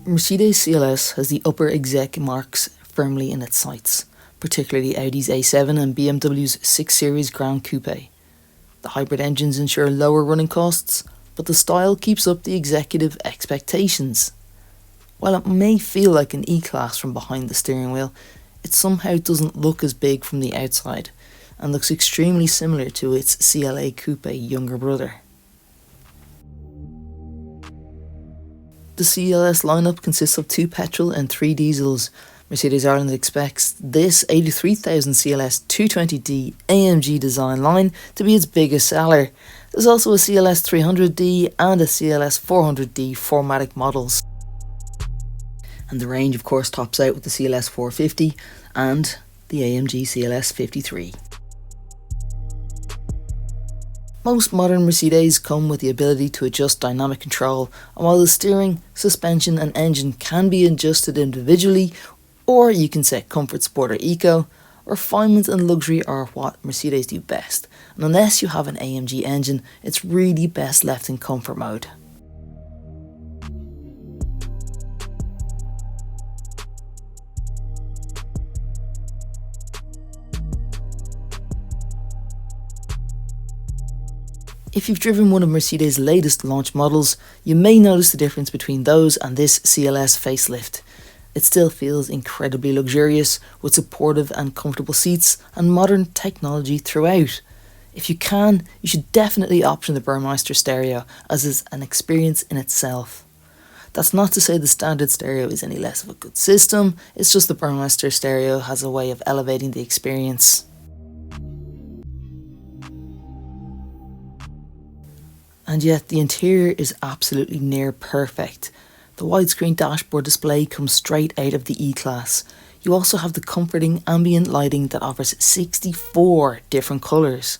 Mercedes CLS has the upper exec marques firmly in its sights, particularly Audi's A7 and BMW's 6 Series Gran Coupe. The hybrid engines ensure lower running costs, but the style keeps up the executive expectations. While it may feel like an E-Class from behind the steering wheel, it somehow doesn't look as big from the outside, and looks extremely similar to its CLA Coupe younger brother. The CLS lineup consists of 2 petrol and 3 diesels. Mercedes Ireland expects this 83,000 CLS 220D AMG design line to be its biggest seller. There's also a CLS 300D and a CLS 400D 4MATIC models. And the range of course tops out with the CLS 450 and the AMG CLS 53. Most modern Mercedes come with the ability to adjust dynamic control, and while the steering, suspension and engine can be adjusted individually, or you can set comfort, sport or eco, refinement and luxury are what Mercedes do best, and unless you have an AMG engine, it's really best left in comfort mode. If you've driven one of Mercedes' latest launch models, you may notice the difference between those and this CLS facelift. It still feels incredibly luxurious, with supportive and comfortable seats and modern technology throughout. If you can, you should definitely option the Burmeister stereo, as is an experience in itself. That's not to say the standard stereo is any less of a good system, it's just the Burmeister stereo has a way of elevating the experience. And yet the interior is absolutely near perfect. The widescreen dashboard display comes straight out of the E-Class. You also have the comforting ambient lighting that offers 64 different colours.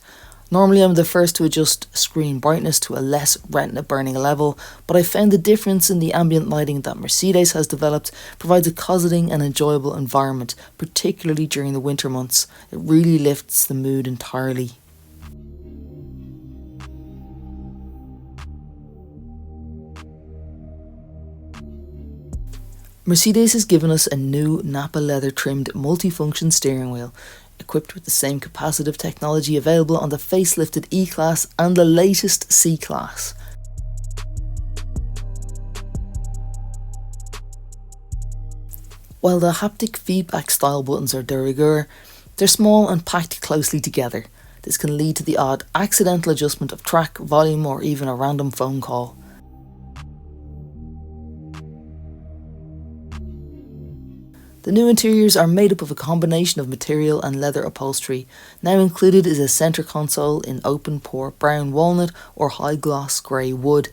Normally I'm the first to adjust screen brightness to a less retina burning level, but I found the difference in the ambient lighting that Mercedes has developed provides a cosseting and enjoyable environment, particularly during the winter months. It really lifts the mood entirely. Mercedes has given us a new Nappa leather trimmed multifunction steering wheel, equipped with the same capacitive technology available on the facelifted E-Class and the latest C-Class. While the haptic feedback style buttons are de rigueur, they're small and packed closely together. This can lead to the odd accidental adjustment of track, volume or even a random phone call. The new interiors are made up of a combination of material and leather upholstery. Now included is a centre console in open pore brown walnut or high gloss grey wood.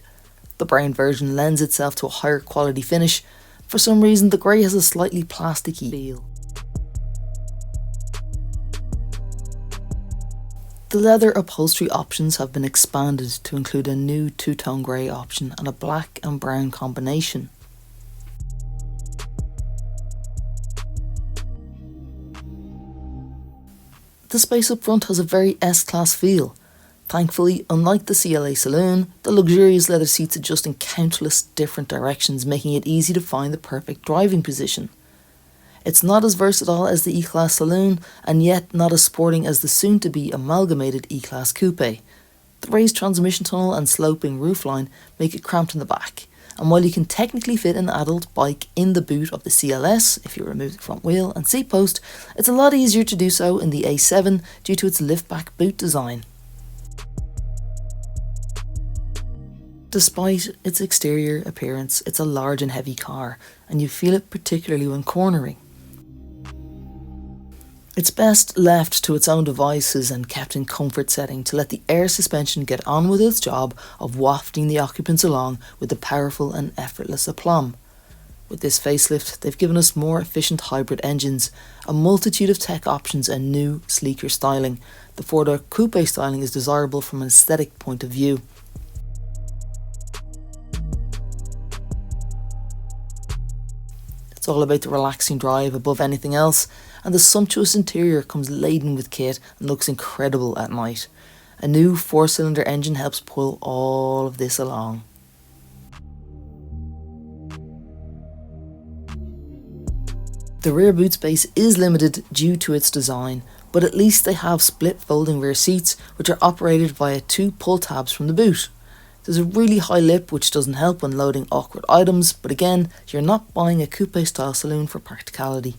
The brown version lends itself to a higher quality finish. For some reason the grey has a slightly plasticky feel. The leather upholstery options have been expanded to include a new two-tone grey option and a black and brown combination. The space up front has a very S-Class feel. Thankfully, unlike the CLA saloon, the luxurious leather seats adjust in countless different directions, making it easy to find the perfect driving position. It's not as versatile as the E-Class saloon, and yet not as sporting as the soon-to-be amalgamated E-Class Coupe. The raised transmission tunnel and sloping roofline make it cramped in the back, and while you can technically fit an adult bike in the boot of the CLS if you remove the front wheel and seat post, it's a lot easier to do so in the A7 due to its lift-back boot design. Despite its exterior appearance, it's a large and heavy car, and you feel it particularly when cornering. It's best left to its own devices and kept in comfort setting to let the air suspension get on with its job of wafting the occupants along with a powerful and effortless aplomb. With this facelift, they've given us more efficient hybrid engines, a multitude of tech options and new, sleeker styling. The four-door coupe styling is desirable from an aesthetic point of view. It's all about the relaxing drive above anything else, and the sumptuous interior comes laden with kit and looks incredible at night. A new 4-cylinder engine helps pull all of this along. The rear boot space is limited due to its design, but at least they have split folding rear seats which are operated via 2 pull tabs from the boot. There's a really high lip which doesn't help when loading awkward items, but again, you're not buying a coupe style saloon for practicality.